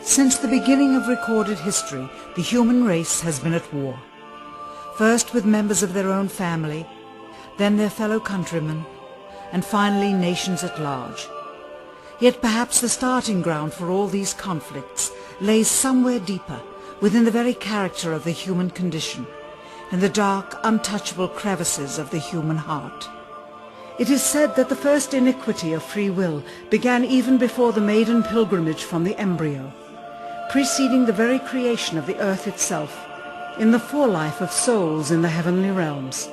Since the beginning of recorded history, the human race has been at war. First with members of their own family, then their fellow countrymen, and finally nations at large. Yet perhaps the starting ground for all these conflicts lays somewhere deeper, within the very character of the human condition, in the dark, untouchable crevices of the human heart. It is said that the first iniquity of free will began even before the maiden pilgrimage from the embryo, preceding the very creation of the earth itself, in the forelife of souls in the heavenly realms.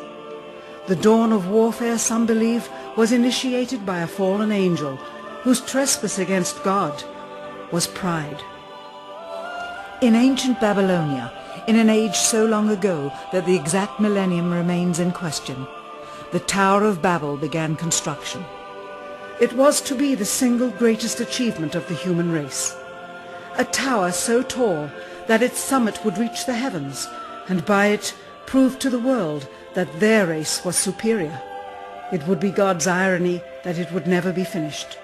The dawn of warfare, some believe, was initiated by a fallen angel, whose trespass against God was pride. In ancient Babylonia, in an age so long ago that the exact millennium remains in question, the Tower of Babel began construction. It was to be the single greatest achievement of the human race. A tower so tall that its summit would reach the heavens, and by it prove to the world that their race was superior. It would be God's irony that it would never be finished.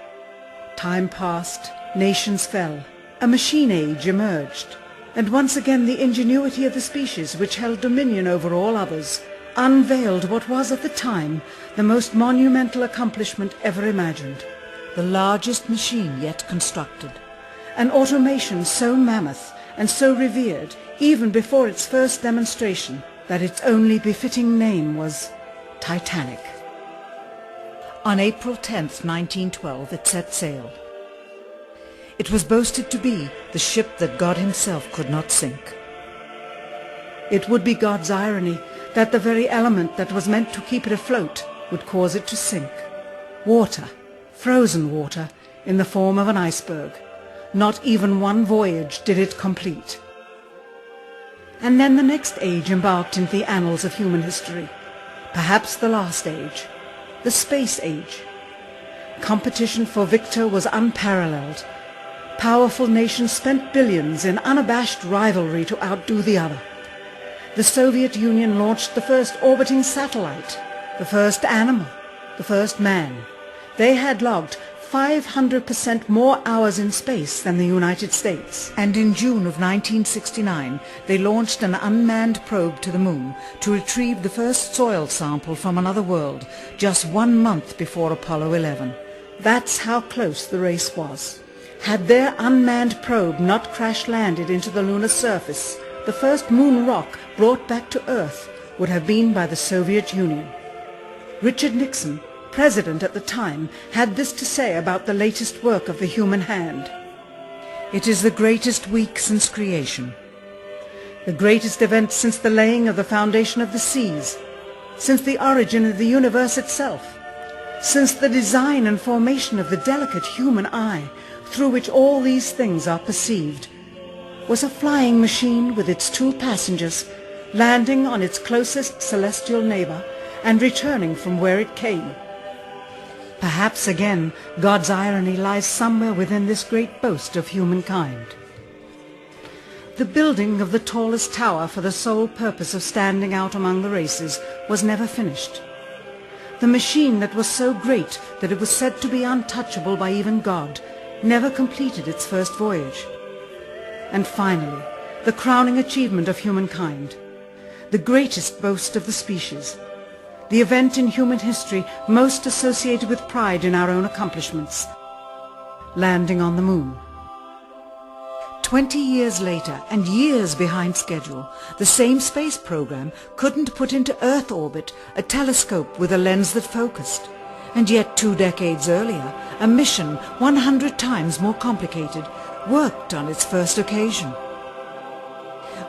Time passed, nations fell, a machine age emerged, and once again the ingenuity of the species which held dominion over all others unveiled what was at the time the most monumental accomplishment ever imagined, the largest machine yet constructed. An automation so mammoth and so revered even before its first demonstration that its only befitting name was Titanic. On April 10th, 1912, it set sail. It was boasted to be the ship that God himself could not sink. It would be God's irony that the very element that was meant to keep it afloat would cause it to sink. Water, frozen water, in the form of an iceberg. Not even one voyage did it complete. And then the next age embarked into the annals of human history, perhaps the last age, the space age. Competition for victor was unparalleled. Powerful nations spent billions in unabashed rivalry to outdo the other. The Soviet Union launched the first orbiting satellite, the first animal, the first man. They had logged 500% more hours in space than the United States. And in June of 1969, they launched an unmanned probe to the moon to retrieve the first soil sample from another world, just 1 month before Apollo 11. That's how close the race was. Had their unmanned probe not crash-landed into the lunar surface, the first moon rock brought back to Earth would have been by the Soviet Union. Richard Nixon, president at the time, had this to say about the latest work of the human hand. It is the greatest week since creation, the greatest event since the laying of the foundation of the seas, since the origin of the universe itself, since the design and formation of the delicate human eye through which all these things are perceived, was a flying machine with its 2 passengers landing on its closest celestial neighbor and returning from where it came. Perhaps again God's irony lies somewhere within this great boast of humankind. The building of the tallest tower for the sole purpose of standing out among the races was never finished. The machine that was so great that it was said to be untouchable by even God never completed its first voyage. And finally, the crowning achievement of humankind, the greatest boast of the species, the event in human history most associated with pride in our own accomplishments, landing on the moon. 20 years later, and years behind schedule, the same space program couldn't put into Earth orbit a telescope with a lens that focused. And yet 2 decades earlier, a mission 100 times more complicated worked on its first occasion.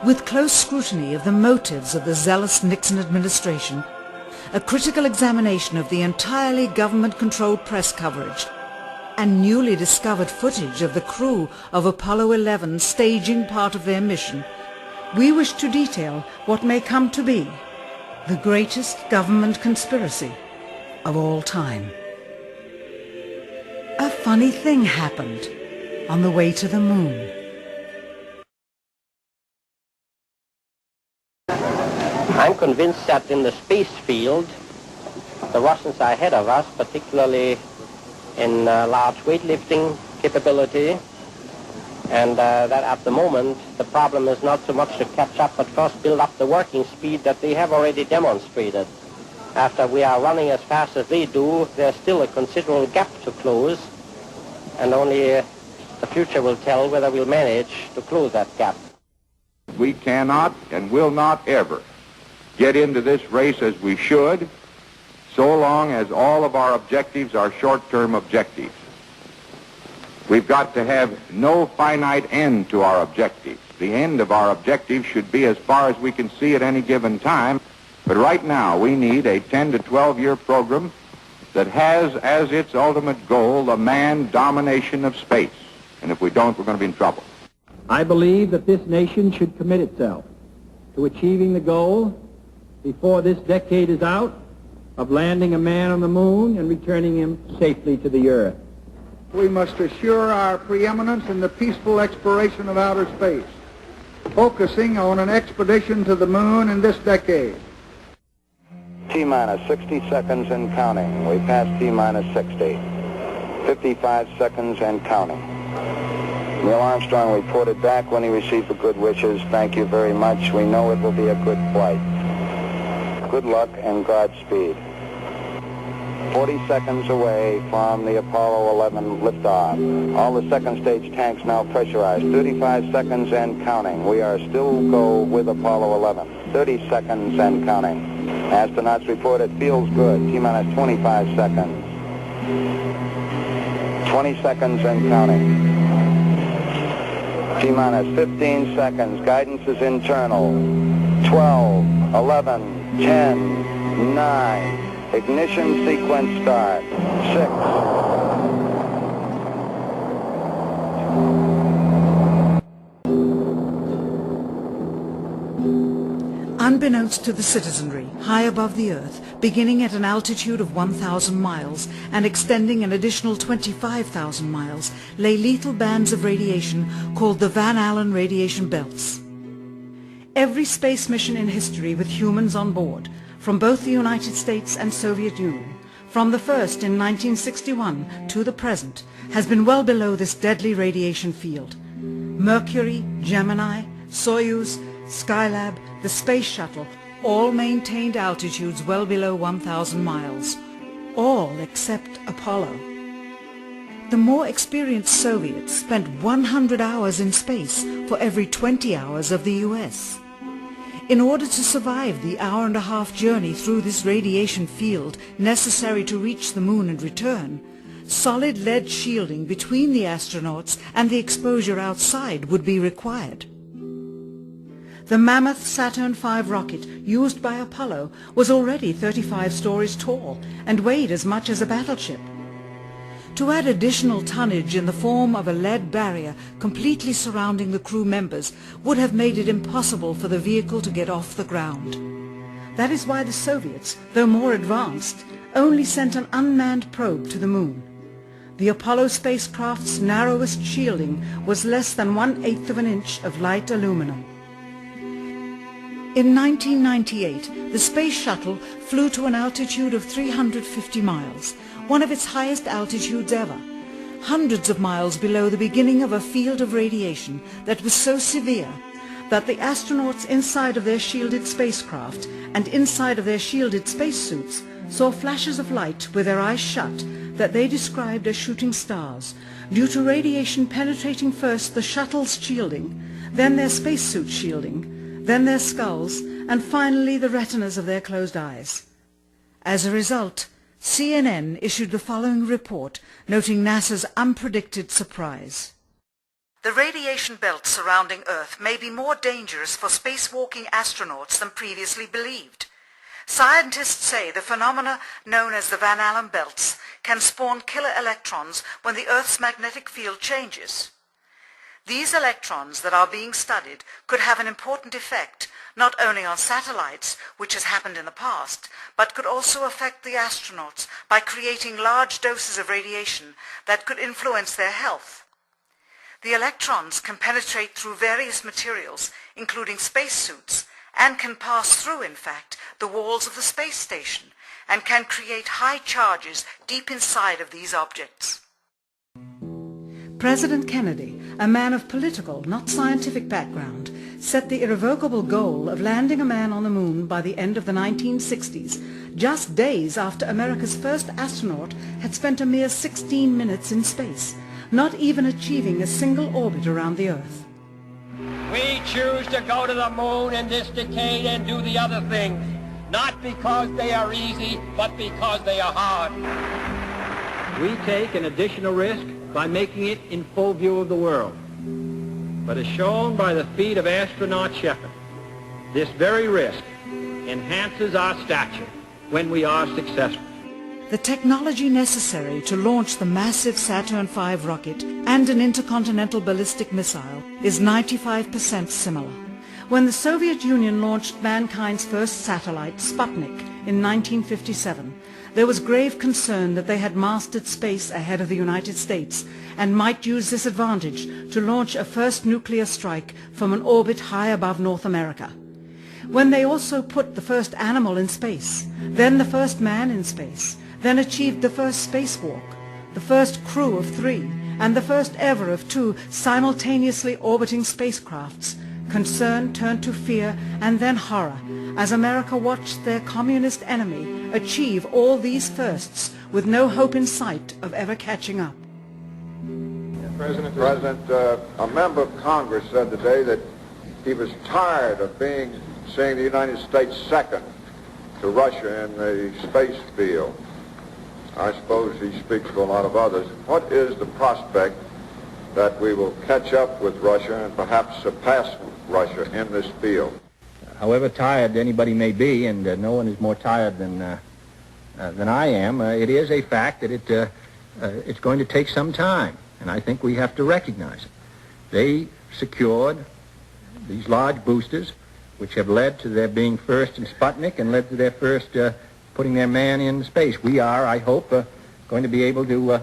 With close scrutiny of the motives of the zealous Nixon administration, a critical examination of the entirely government-controlled press coverage, and newly discovered footage of the crew of Apollo 11 staging part of their mission, we wish to detail what may come to be the greatest government conspiracy of all time. A funny thing happened on the way to the moon. I'm convinced that in the space field, the Russians are ahead of us, particularly in large weightlifting capability, And that at the moment, the problem is not so much to catch up, but first build up the working speed that they have already demonstrated. After we are running as fast as they do, there's still a considerable gap to close, and only the future will tell whether we'll manage to close that gap. We cannot and will not ever get into this race as we should, so long as all of our objectives are short-term objectives. We've got to have no finite end to our objectives. The end of our objectives should be as far as we can see at any given time. But right now, we need a 10 to 12-year program that has as its ultimate goal the manned domination of space. And if we don't, we're going to be in trouble. I believe that this nation should commit itself to achieving the goal before this decade is out of landing a man on the moon and returning him safely to the earth. We must assure our preeminence in the peaceful exploration of outer space, focusing on an expedition to the moon in this decade. T-minus 60 seconds and counting. We passed T-minus 60. 55 seconds and counting. Neil Armstrong reported back when he received the good wishes. Thank you very much. We know it will be a good flight. Good luck and Godspeed. 40 seconds away from the Apollo 11 liftoff. All the second stage tanks now pressurized. 35 seconds and counting. We are still go with Apollo 11. 30 seconds and counting. Astronauts report it feels good. T-minus 25 seconds. 20 seconds and counting. T-minus 15 seconds. Guidance is internal. 12, 11, 10, 9. Ignition sequence start. 6. Unbeknownst to the citizenry, high above the Earth, beginning at an altitude of 1,000 miles and extending an additional 25,000 miles, lay lethal bands of radiation called the Van Allen radiation belts. Every space mission in history with humans on board, from both the United States and Soviet Union, from the first in 1961 to the present, has been well below this deadly radiation field. Mercury, Gemini, Soyuz, Skylab, the Space Shuttle, all maintained altitudes well below 1,000 miles. All except Apollo. The more experienced Soviets spent 100 hours in space for every 20 hours of the US. In order to survive the hour-and-a-half journey through this radiation field necessary to reach the moon and return, solid lead shielding between the astronauts and the exposure outside would be required. The mammoth Saturn V rocket used by Apollo was already 35 stories tall and weighed as much as a battleship. To add additional tonnage in the form of a lead barrier completely surrounding the crew members would have made it impossible for the vehicle to get off the ground. That is why the Soviets, though more advanced, only sent an unmanned probe to the moon. The Apollo spacecraft's narrowest shielding was less than 1/8 of an inch of light aluminum. In 1998, the Space Shuttle flew to an altitude of 350 miles, one of its highest altitudes ever, hundreds of miles below the beginning of a field of radiation that was so severe that the astronauts inside of their shielded spacecraft and inside of their shielded spacesuits saw flashes of light with their eyes shut that they described as shooting stars, due to radiation penetrating first the shuttle's shielding, then their spacesuit shielding, then their skulls, and finally the retinas of their closed eyes. As a result, CNN issued the following report noting NASA's unpredicted surprise. The radiation belt surrounding Earth may be more dangerous for spacewalking astronauts than previously believed. Scientists say the phenomena known as the Van Allen belts can spawn killer electrons when the Earth's magnetic field changes. These electrons that are being studied could have an important effect not only on satellites, which has happened in the past, but could also affect the astronauts by creating large doses of radiation that could influence their health. The electrons can penetrate through various materials, including spacesuits, and can pass through, in fact, the walls of the space station, and can create high charges deep inside of these objects. President Kennedy, a man of political, not scientific background, set the irrevocable goal of landing a man on the moon by the end of the 1960s, just days after America's first astronaut had spent a mere 16 minutes in space, not even achieving a single orbit around the Earth. We choose to go to the moon in this decade and do the other things, not because they are easy, but because they are hard. We take an additional risk by making it in full view of the world. But as shown by the feat of astronaut Shepard, this very risk enhances our stature when we are successful. The technology necessary to launch the massive Saturn V rocket and an intercontinental ballistic missile is 95% similar. When the Soviet Union launched mankind's first satellite, Sputnik, in 1957, there was grave concern that they had mastered space ahead of the United States and might use this advantage to launch a first nuclear strike from an orbit high above North America. When they also put the first animal in space, then the first man in space, then achieved the first spacewalk, the first crew of 3, and the first ever of 2 simultaneously orbiting spacecrafts, concern turned to fear and then horror as America watched their communist enemy achieve all these firsts with no hope in sight of ever catching up. President, a member of Congress said today that he was tired of seeing the United States second to Russia in the space field. I suppose he speaks for a lot of others. What is the prospect that we will catch up with Russia and perhaps surpass Russia in this field? However tired anybody may be, and no one is more tired than I am, it is a fact that it's going to take some time, and I think we have to recognize it. They secured these large boosters, which have led to their being first in Sputnik and led to their first putting their man in space. We are, I hope, going to be able to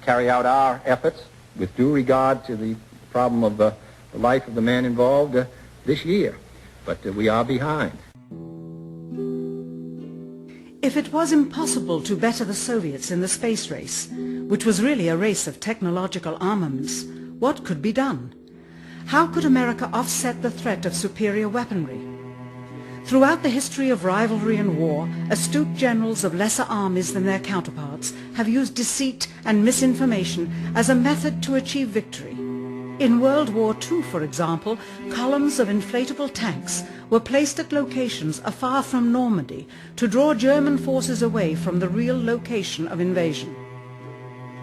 carry out our efforts with due regard to the problem of the life of the man involved this year. But we are behind. If it was impossible to better the Soviets in the space race, which was really a race of technological armaments, what could be done? How could America offset the threat of superior weaponry? Throughout the history of rivalry and war, astute generals of lesser armies than their counterparts have used deceit and misinformation as a method to achieve victory. In World War II, for example, columns of inflatable tanks were placed at locations afar from Normandy to draw German forces away from the real location of invasion.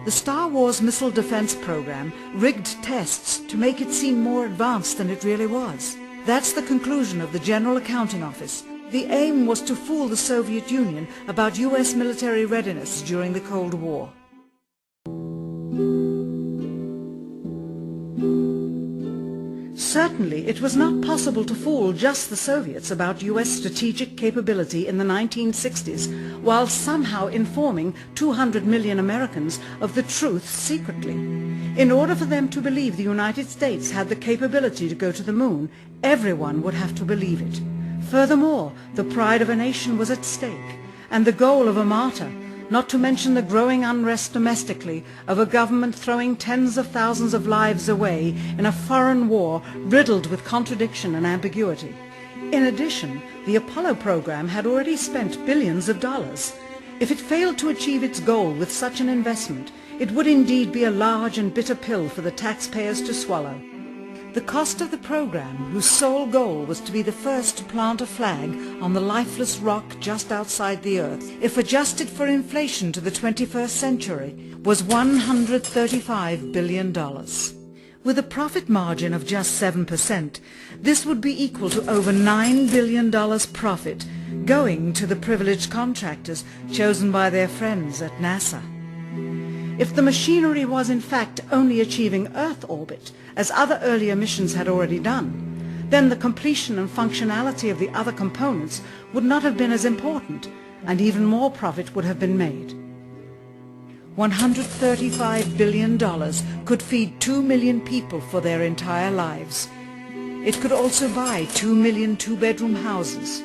The Star Wars missile defense program rigged tests to make it seem more advanced than it really was. That's the conclusion of the General Accounting Office. The aim was to fool the Soviet Union about US military readiness during the Cold War. Certainly, it was not possible to fool just the Soviets about US strategic capability in the 1960s, while somehow informing 200 million Americans of the truth secretly. In order for them to believe the United States had the capability to go to the moon, everyone would have to believe it. Furthermore, the pride of a nation was at stake, and the goal of a martyr, not to mention the growing unrest domestically of a government throwing tens of thousands of lives away in a foreign war riddled with contradiction and ambiguity. In addition, the Apollo program had already spent billions of dollars. If it failed to achieve its goal with such an investment, it would indeed be a large and bitter pill for the taxpayers to swallow. The cost of the program, whose sole goal was to be the first to plant a flag on the lifeless rock just outside the Earth, if adjusted for inflation to the 21st century, was $135 billion. With a profit margin of just 7%, this would be equal to over $9 billion profit going to the privileged contractors chosen by their friends at NASA. If the machinery was in fact only achieving Earth orbit, as other earlier missions had already done, then the completion and functionality of the other components would not have been as important, and even more profit would have been made. $135 billion could feed 2 million people for their entire lives. It could also buy 2 million two-bedroom houses.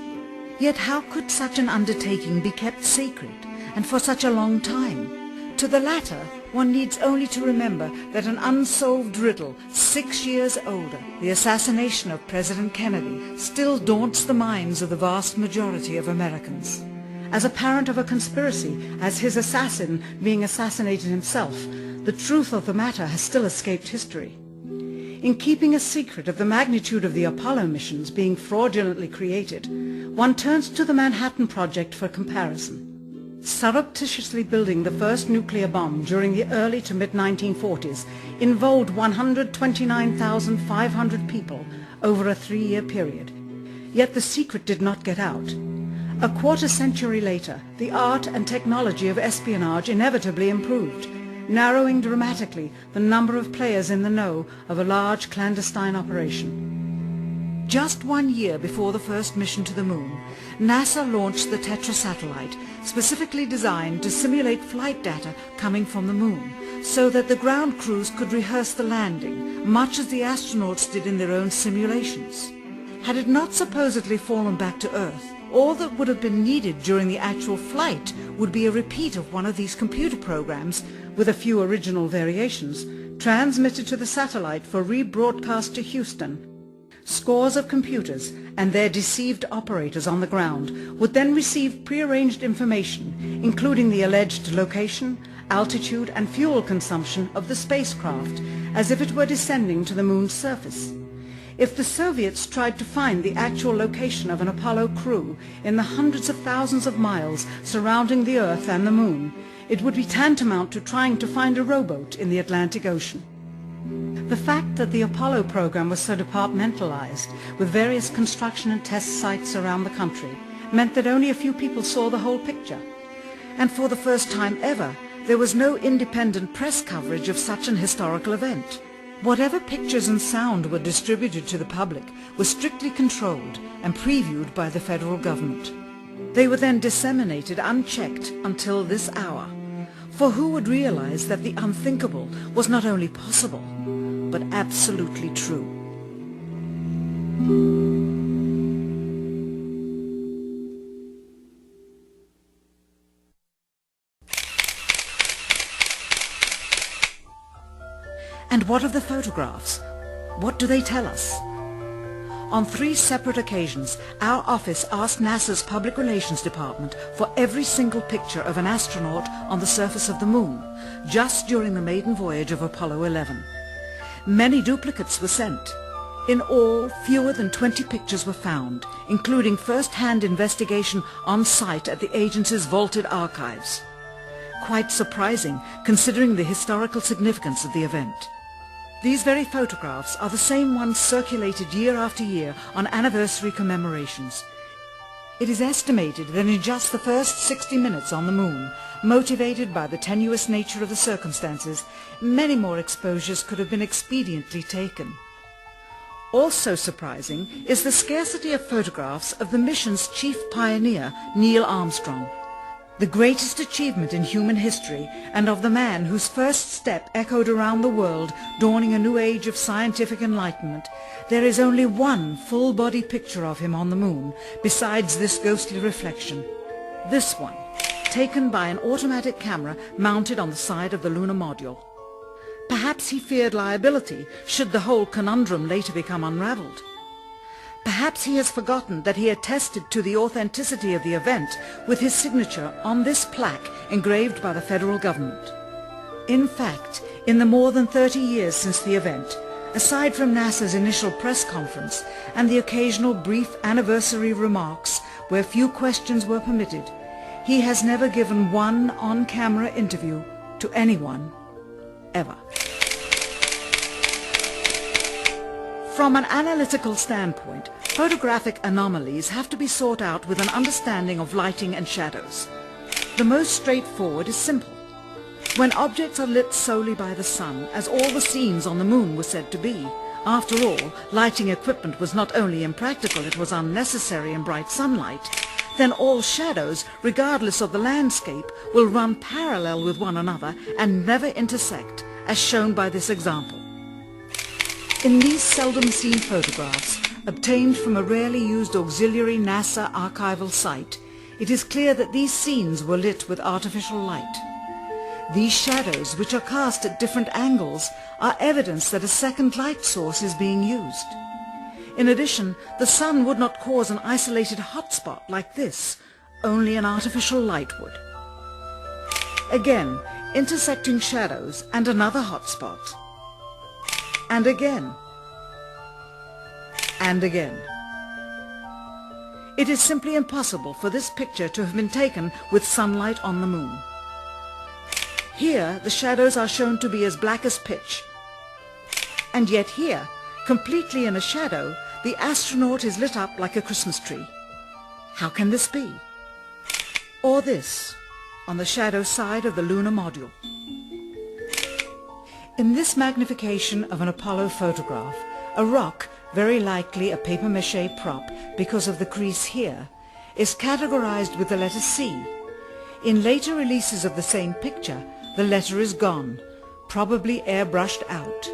Yet how could such an undertaking be kept secret, and for such a long time? To the latter, One needs only to remember that an unsolved riddle 6 years older, the assassination of President Kennedy, still daunts the minds of the vast majority of Americans. As a parent of a conspiracy, as his assassin being assassinated himself, the truth of the matter has still escaped history. In keeping a secret of the magnitude of the Apollo missions being fraudulently created, one turns to the Manhattan Project for comparison. Surreptitiously building the first nuclear bomb during the early to mid-1940s involved 129,500 people over a 3-year period. Yet the secret did not get out. A quarter century later, the art and technology of espionage inevitably improved, narrowing dramatically the number of players in the know of a large clandestine operation. Just 1 year before the first mission to the moon, NASA launched the Tetra satellite, specifically designed to simulate flight data coming from the moon, so that the ground crews could rehearse the landing, much as the astronauts did in their own simulations. Had it not supposedly fallen back to Earth, all that would have been needed during the actual flight would be a repeat of one of these computer programs, with a few original variations, transmitted to the satellite for rebroadcast to Houston. Scores of computers and their deceived operators on the ground would then receive prearranged information, including the alleged location, altitude and fuel consumption of the spacecraft, as if it were descending to the moon's surface. If the Soviets tried to find the actual location of an Apollo crew in the hundreds of thousands of miles surrounding the Earth and the moon, it would be tantamount to trying to find a rowboat in the Atlantic Ocean. The fact that the Apollo program was so departmentalized, with various construction and test sites around the country, meant that only a few people saw the whole picture. And for the first time ever, there was no independent press coverage of such an historical event. Whatever pictures and sound were distributed to the public was strictly controlled and previewed by the federal government. They were then disseminated unchecked until this hour. For who would realize that the unthinkable was not only possible, but absolutely true? And what of the photographs? What do they tell us? On 3 separate occasions, our office asked NASA's Public Relations Department for every single picture of an astronaut on the surface of the moon, just during the maiden voyage of Apollo 11. Many duplicates were sent. In all, fewer than 20 pictures were found, including first-hand investigation on site at the agency's vaulted archives. Quite surprising, considering the historical significance of the event. These very photographs are the same ones circulated year after year on anniversary commemorations. It is estimated that in just the first 60 minutes on the moon, motivated by the tenuous nature of the circumstances, many more exposures could have been expediently taken. Also surprising is the scarcity of photographs of the mission's chief pioneer, Neil Armstrong, the greatest achievement in human history, and of the man whose first step echoed around the world, dawning a new age of scientific enlightenment. There is only one full-body picture of him on the moon, besides this ghostly reflection. This one, taken by an automatic camera mounted on the side of the lunar module. Perhaps he feared liability should the whole conundrum later become unraveled. Perhaps he has forgotten that he attested to the authenticity of the event with his signature on this plaque engraved by the federal government. In fact, in the more than 30 years since the event, aside from NASA's initial press conference and the occasional brief anniversary remarks where few questions were permitted, he has never given one on-camera interview to anyone, ever. From an analytical standpoint, photographic anomalies have to be sought out with an understanding of lighting and shadows. The most straightforward is simple. When objects are lit solely by the sun, as all the scenes on the moon were said to be, after all, lighting equipment was not only impractical, it was unnecessary in bright sunlight, then all shadows, regardless of the landscape, will run parallel with one another and never intersect, as shown by this example. In these seldom-seen photographs, obtained from a rarely used auxiliary NASA archival site, it is clear that these scenes were lit with artificial light. These shadows, which are cast at different angles, are evidence that a second light source is being used. In addition, the sun would not cause an isolated hotspot like this, only an artificial light would. Again, intersecting shadows and another hotspot. And again. And again. It is simply impossible for this picture to have been taken with sunlight on the moon. Here, the shadows are shown to be as black as pitch. And yet here, completely in a shadow, the astronaut is lit up like a Christmas tree. How can this be? Or this, on the shadow side of the lunar module. In this magnification of an Apollo photograph, a rock, very likely a papier-mâché prop because of the crease here, is categorized with the letter C. In later releases of the same picture, the letter is gone, probably airbrushed out.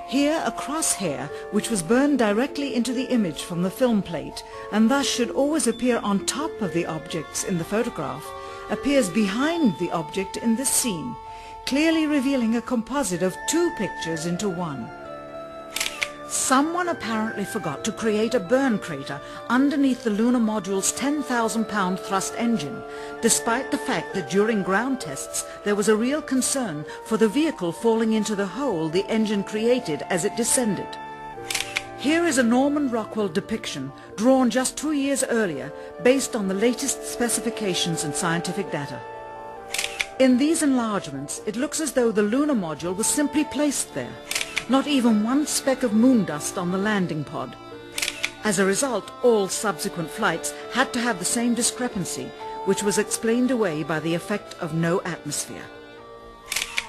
Here a crosshair, which was burned directly into the image from the film plate and thus should always appear on top of the objects in the photograph, appears behind the object in this scene, clearly revealing a composite of two pictures into one. Someone apparently forgot to create a burn crater underneath the lunar module's 10,000-pound thrust engine, despite the fact that during ground tests there was a real concern for the vehicle falling into the hole the engine created as it descended. Here is a Norman Rockwell depiction drawn just 2 years earlier based on the latest specifications and scientific data. In these enlargements, it looks as though the lunar module was simply placed there. Not even one speck of moon dust on the landing pod. As a result, all subsequent flights had to have the same discrepancy, which was explained away by the effect of no atmosphere.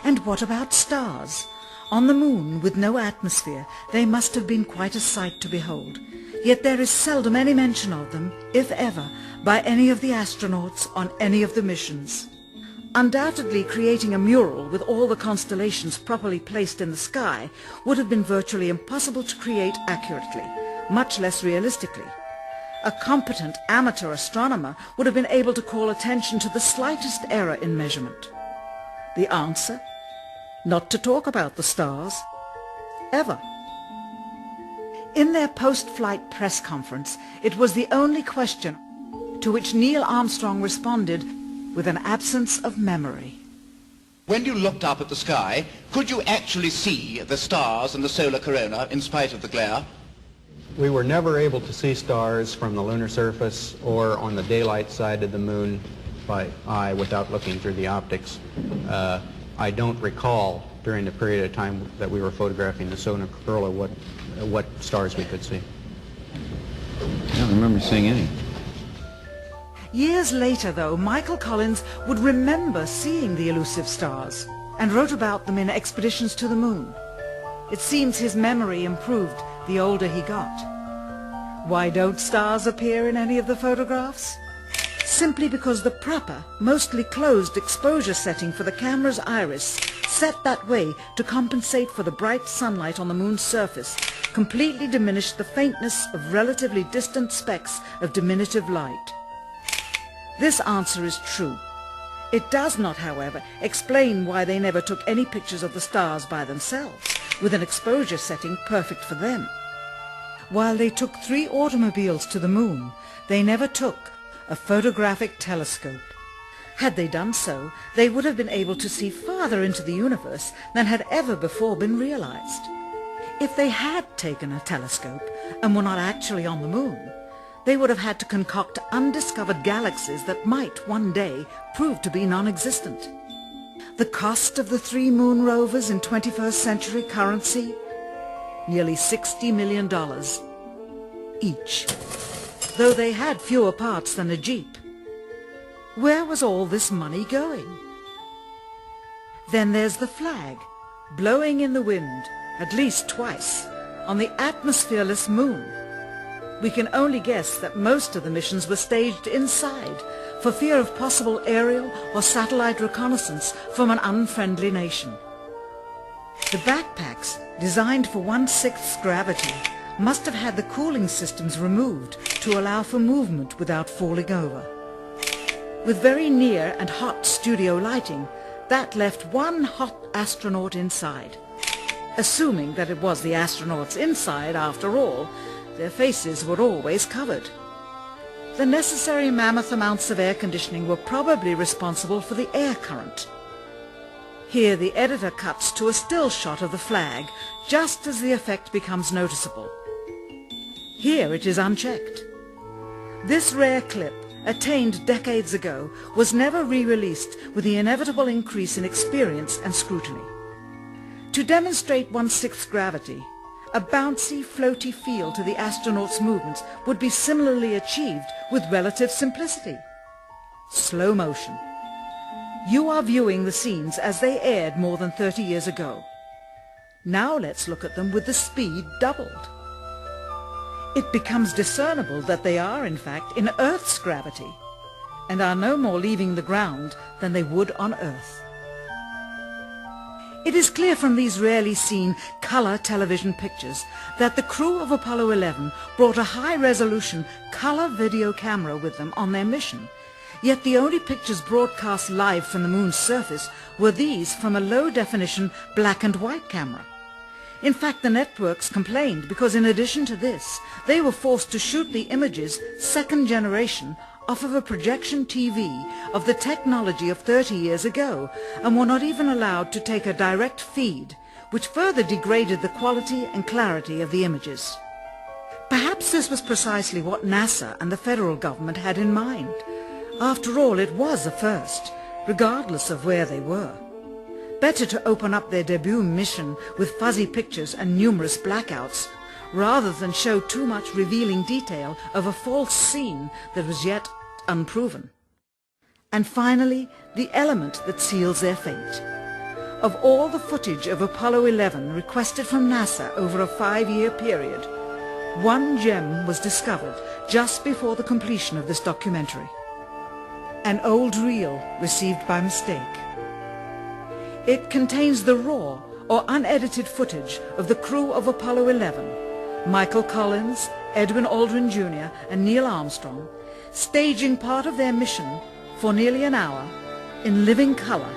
And what about stars? On the moon, with no atmosphere, they must have been quite a sight to behold. Yet there is seldom any mention of them, if ever, by any of the astronauts on any of the missions. Undoubtedly, creating a mural with all the constellations properly placed in the sky would have been virtually impossible to create accurately, much less realistically. A competent amateur astronomer would have been able to call attention to the slightest error in measurement. The answer? Not to talk about the stars. Ever. In their post-flight press conference, it was the only question to which Neil Armstrong responded with an absence of memory. When you looked up at the sky, could you actually see the stars and the solar corona in spite of the glare? We were never able to see stars from the lunar surface or on the daylight side of the moon by eye without looking through the optics. I don't recall during the period of time that we were photographing the solar corona what stars we could see. I don't remember seeing any. Years later, though, Michael Collins would remember seeing the elusive stars and wrote about them in Expeditions to the Moon. It seems his memory improved the older he got. Why don't stars appear in any of the photographs? Simply because the proper, mostly closed exposure setting for the camera's iris, set that way to compensate for the bright sunlight on the moon's surface, completely diminished the faintness of relatively distant specks of diminutive light. This answer is true. It does not, however, explain why they never took any pictures of the stars by themselves, with an exposure setting perfect for them. While they took 3 automobiles to the moon, they never took a photographic telescope. Had they done so, they would have been able to see farther into the universe than had ever before been realized. If they had taken a telescope and were not actually on the moon, they would have had to concoct undiscovered galaxies that might one day prove to be non-existent. The cost of the 3 moon rovers in 21st century currency? Nearly $60 million each, though they had fewer parts than a Jeep. Where was all this money going? Then there's the flag, blowing in the wind, at least twice, on the atmosphereless moon. We can only guess that most of the missions were staged inside for fear of possible aerial or satellite reconnaissance from an unfriendly nation. The backpacks, designed for 1/6 gravity, must have had the cooling systems removed to allow for movement without falling over. with very near and hot studio lighting that left one hot astronaut inside. Assuming that it was the astronauts inside after all, their faces were always covered. The necessary mammoth amounts of air conditioning were probably responsible for the air current. Here the editor cuts to a still shot of the flag just as the effect becomes noticeable. Here it is unchecked. This rare clip, attained decades ago, was never re-released with the inevitable increase in experience and scrutiny. To demonstrate 1/6 gravity, a bouncy, floaty feel to the astronauts' movements would be similarly achieved with relative simplicity. Slow motion. You are viewing the scenes as they aired more than 30 years ago. Now let's look at them with the speed doubled. It becomes discernible that they are, in fact, in Earth's gravity, and are no more leaving the ground than they would on Earth. It is clear from these rarely seen color television pictures that the crew of Apollo 11 brought a high-resolution color video camera with them on their mission, yet the only pictures broadcast live from the moon's surface were these from a low-definition black and white camera. In fact, the networks complained because in addition to this, they were forced to shoot the images second generation off of a projection TV of the technology of 30 years ago, and were not even allowed to take a direct feed, which further degraded the quality and clarity of the images. Perhaps this was precisely what NASA and the federal government had in mind. After all, it was a first, regardless of where they were. Better to open up their debut mission with fuzzy pictures and numerous blackouts, rather than show too much revealing detail of a false scene that was yet unproven. And finally, the element that seals their fate. Of all the footage of Apollo 11 requested from NASA over a 5-year period, one gem was discovered just before the completion of this documentary. An old reel received by mistake. It contains the raw or unedited footage of the crew of Apollo 11, Michael Collins, Edwin Aldrin Jr. and Neil Armstrong, staging part of their mission for nearly an hour in living color,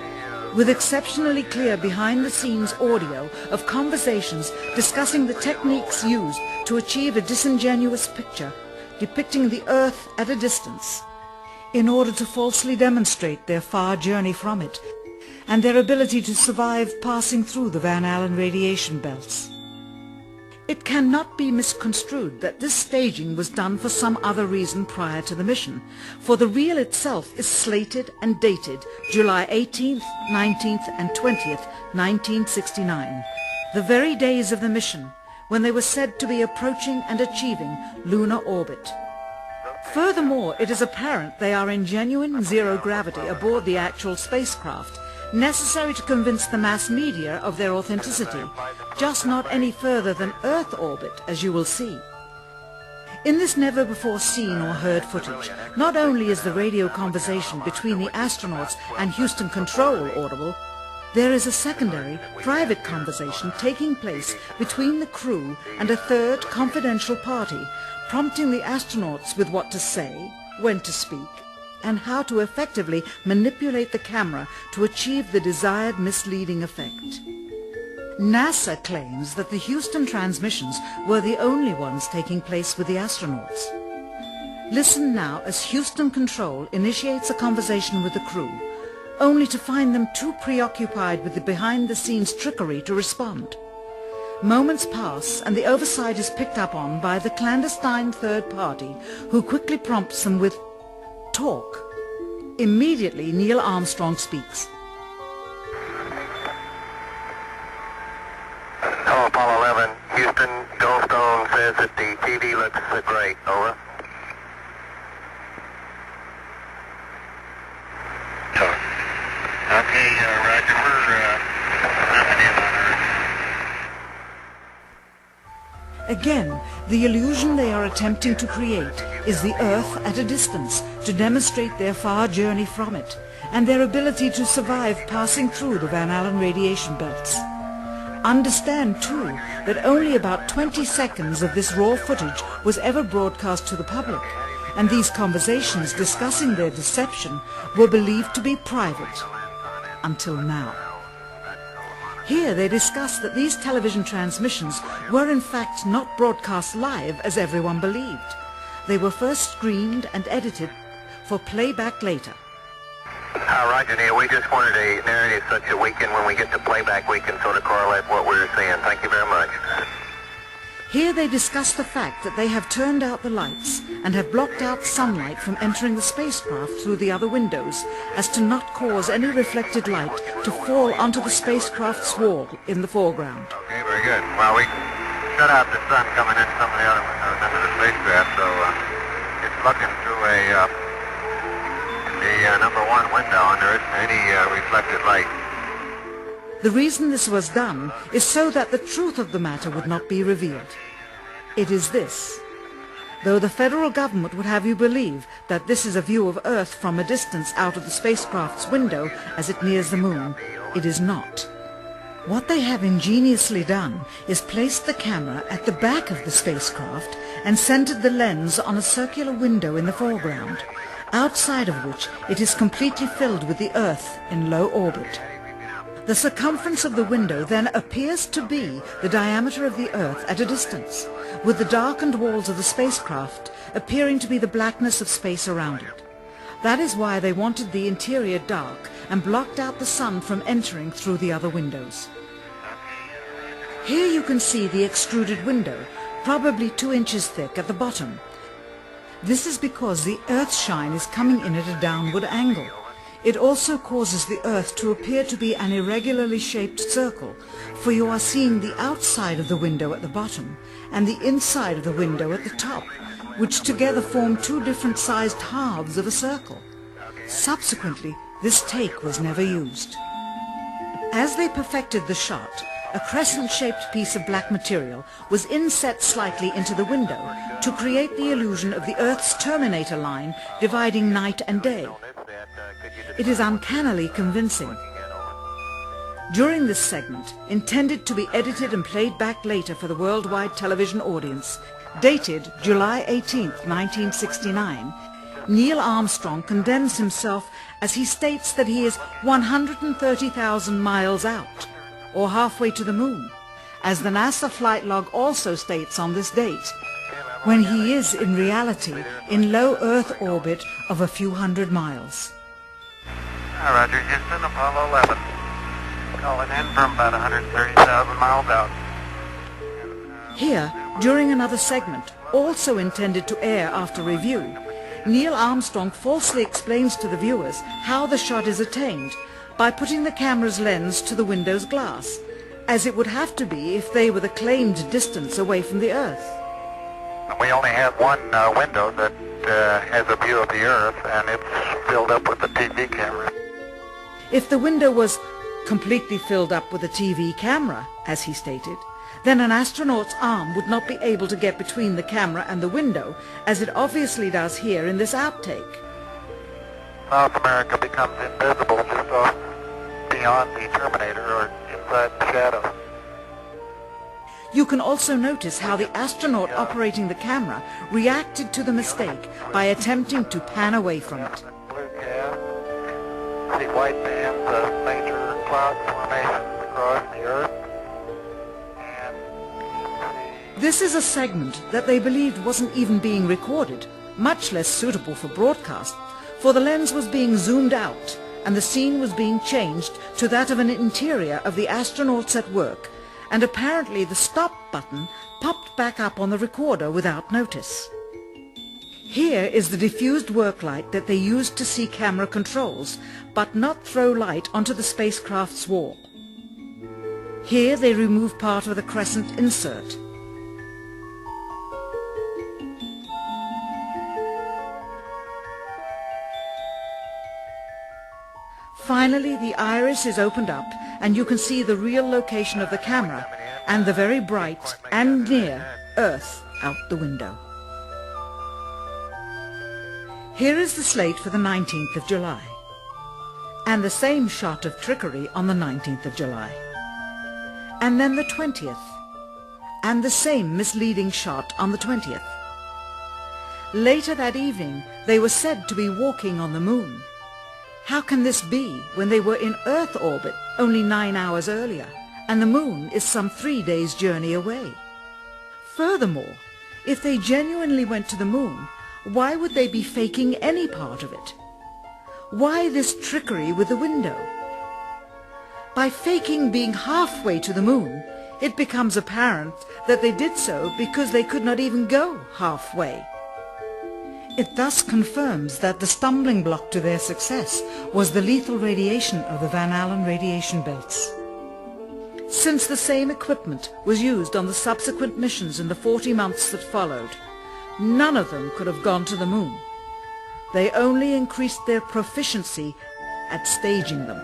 with exceptionally clear behind-the-scenes audio of conversations discussing the techniques used to achieve a disingenuous picture depicting the Earth at a distance, in order to falsely demonstrate their far journey from it and their ability to survive passing through the Van Allen radiation belts. It cannot be misconstrued that this staging was done for some other reason prior to the mission, for the reel itself is slated and dated July 18th, 19th and 20th, 1969, the very days of the mission when they were said to be approaching and achieving lunar orbit. Furthermore, it is apparent they are in genuine zero gravity aboard the actual spacecraft, necessary to convince the mass media of their authenticity, just not any further than Earth orbit, as you will see. In this never-before-seen or heard footage, not only is the radio conversation between the astronauts and Houston Control audible, there is a secondary, private conversation taking place between the crew and a third confidential party, prompting the astronauts with what to say, when to speak, and how to effectively manipulate the camera to achieve the desired misleading effect. NASA claims that the Houston transmissions were the only ones taking place with the astronauts. Listen now as Houston Control initiates a conversation with the crew, only to find them too preoccupied with the behind-the-scenes trickery to respond. Moments pass and the oversight is picked up on by the clandestine third party, who quickly prompts them with talk. Immediately, Neil Armstrong speaks. Hello, Apollo 11. Houston, Goldstone says that the TV looks great. Over. Okay, Roger. We're coming in on Earth. Again, the illusion they are attempting to create is the Earth at a distance, to demonstrate their far journey from it, and their ability to survive passing through the Van Allen radiation belts. Understand, too, that only about 20 seconds of this raw footage was ever broadcast to the public, and these conversations discussing their deception were believed to be private, until now. Here they discuss that these television transmissions were in fact not broadcast live as everyone believed. They were first screened and edited for playback later. Roger, Neil. We just wanted a narrative such that we can, when we get to playback, we can sort of correlate what we were seeing. Thank you very much. Here they discuss the fact that they have turned out the lights and have blocked out sunlight from entering the spacecraft through the other windows, as to not cause any reflected light to fall onto the spacecraft's wall in the foreground. Okay, very good. Well, we shut out the sun coming in some of the other windows into the spacecraft, so it's looking through the number one window, and there isn't any reflected light. The reason this was done is so that the truth of the matter would not be revealed. It is this. Though the federal government would have you believe that this is a view of Earth from a distance out of the spacecraft's window as it nears the moon, it is not. What they have ingeniously done is placed the camera at the back of the spacecraft and centered the lens on a circular window in the foreground, outside of which it is completely filled with the Earth in low orbit. The circumference of the window then appears to be the diameter of the Earth at a distance, with the darkened walls of the spacecraft appearing to be the blackness of space around it. That is why they wanted the interior dark and blocked out the sun from entering through the other windows. Here you can see the extruded window, probably 2 inches thick at the bottom. This is because the Earth's shine is coming in at a downward angle. It also causes the Earth to appear to be an irregularly shaped circle, for you are seeing the outside of the window at the bottom and the inside of the window at the top, which together form 2 different sized halves of a circle. Subsequently, this take was never used. As they perfected the shot, a crescent-shaped piece of black material was inset slightly into the window to create the illusion of the Earth's terminator line dividing night and day. It is uncannily convincing. During this segment, intended to be edited and played back later for the worldwide television audience, dated July 18, 1969, Neil Armstrong condemns himself as he states that he is 130,000 miles out, or halfway to the moon, as the NASA flight log also states on this date, when he is in reality in low Earth orbit of a few hundred miles. Hi, Roger, Houston, Apollo 11. Calling in from about 130,000 miles out. Here, during another segment, also intended to air after review, Neil Armstrong falsely explains to the viewers how the shot is attained by putting the camera's lens to the window's glass, as it would have to be if they were the claimed distance away from the Earth. We only have one window that has a view of the Earth, and it's filled up with the TV camera. If the window was completely filled up with a TV camera, as he stated, then an astronaut's arm would not be able to get between the camera and the window, as it obviously does here in this outtake. South America becomes invisible just off beyond the Terminator or inside the shadow. You can also notice how the astronaut operating the camera reacted to the mistake by attempting to pan away from it. Blue gas. See white bands of major cloud formations across the Earth. This is a segment that they believed wasn't even being recorded, much less suitable for broadcast, for the lens was being zoomed out and the scene was being changed to that of an interior of the astronauts at work, and apparently the stop button popped back up on the recorder without notice. Here is the diffused work light that they used to see camera controls, but not throw light onto the spacecraft's wall. Here they remove part of the crescent insert. Finally, the iris is opened up and you can see the real location of the camera and the very bright and near Earth out the window. Here is the slate for the 19th of July, and the same shot of trickery on the 19th of July, and then the 20th, and the same misleading shot on the 20th. Later that evening, they were said to be walking on the moon. How can this be when they were in Earth orbit only 9 hours earlier, and the moon is some 3 days' journey away? Furthermore, if they genuinely went to the moon, why would they be faking any part of it? Why this trickery with the window? By faking being halfway to the moon, it becomes apparent that they did so because they could not even go halfway. It thus confirms that the stumbling block to their success was the lethal radiation of the Van Allen radiation belts. Since the same equipment was used on the subsequent missions in the 40 months that followed, none of them could have gone to the moon. They only increased their proficiency at staging them.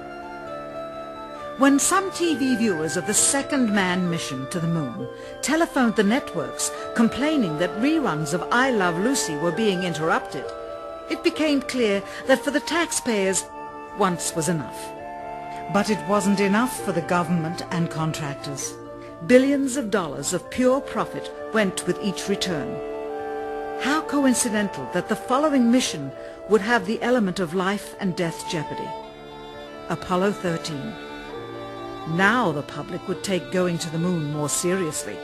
When some TV viewers of the second manned mission to the moon telephoned the networks complaining that reruns of I Love Lucy were being interrupted, it became clear that for the taxpayers, once was enough. But it wasn't enough for the government and contractors. Billions of dollars of pure profit went with each return. How coincidental that the following mission would have the element of life and death jeopardy. Apollo 13. Now the public would take going to the moon more seriously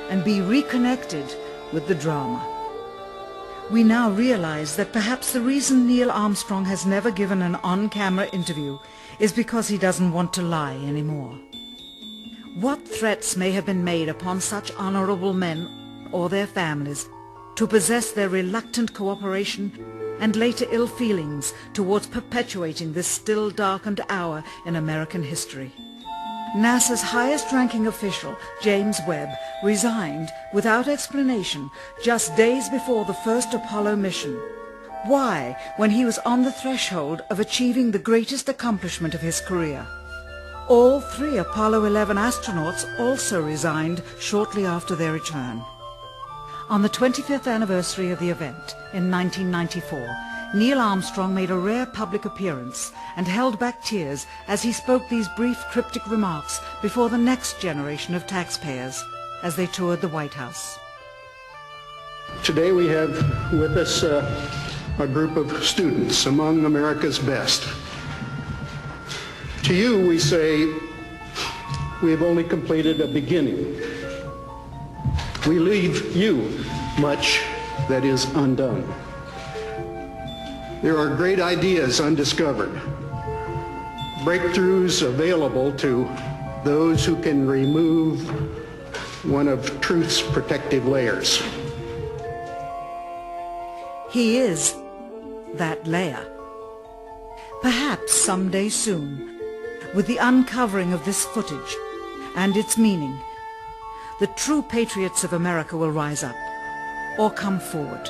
and be reconnected with the drama. We now realize that perhaps the reason Neil Armstrong has never given an on-camera interview is because he doesn't want to lie anymore. What threats may have been made upon such honorable men or their families to possess their reluctant cooperation and later ill feelings towards perpetuating this still darkened hour in American history. NASA's highest-ranking official, James Webb, resigned without explanation just days before the first Apollo mission. Why, when he was on the threshold of achieving the greatest accomplishment of his career? All 3 Apollo 11 astronauts also resigned shortly after their return. On the 25th anniversary of the event, in 1994, Neil Armstrong made a rare public appearance and held back tears as he spoke these brief cryptic remarks before the next generation of taxpayers as they toured the White House. Today we have with us a group of students among America's best. To you we say, we have only completed a beginning. We leave you much that is undone. There are great ideas undiscovered, breakthroughs available to those who can remove one of truth's protective layers. He is that layer. Perhaps someday soon, with the uncovering of this footage and its meaning, the true patriots of America will rise up or come forward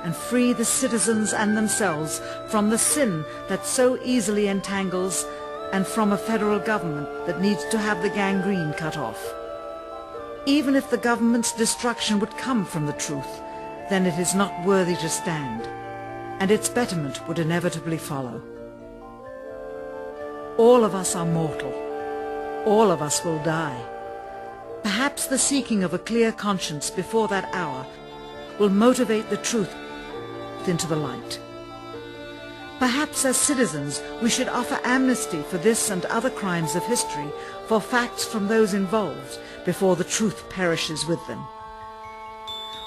and free the citizens and themselves from the sin that so easily entangles and from a federal government that needs to have the gangrene cut off. Even if the government's destruction would come from the truth, then it is not worthy to stand, and its betterment would inevitably follow. All of us are mortal. All of us will die. Perhaps the seeking of a clear conscience before that hour will motivate the truth into the light. Perhaps as citizens we should offer amnesty for this and other crimes of history, for facts from those involved, before the truth perishes with them.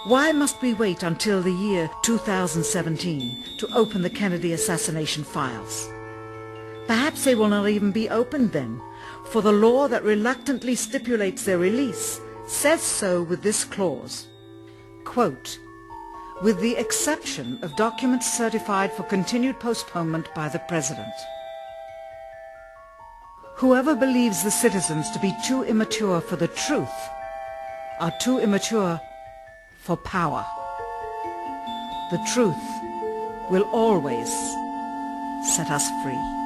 Why must we wait until the year 2017 to open the Kennedy assassination files? Perhaps they will not even be opened then, for the law that reluctantly stipulates their release says so with this clause, quote, with the exception of documents certified for continued postponement by the President. Whoever believes the citizens to be too immature for the truth are too immature for power. The truth will always set us free.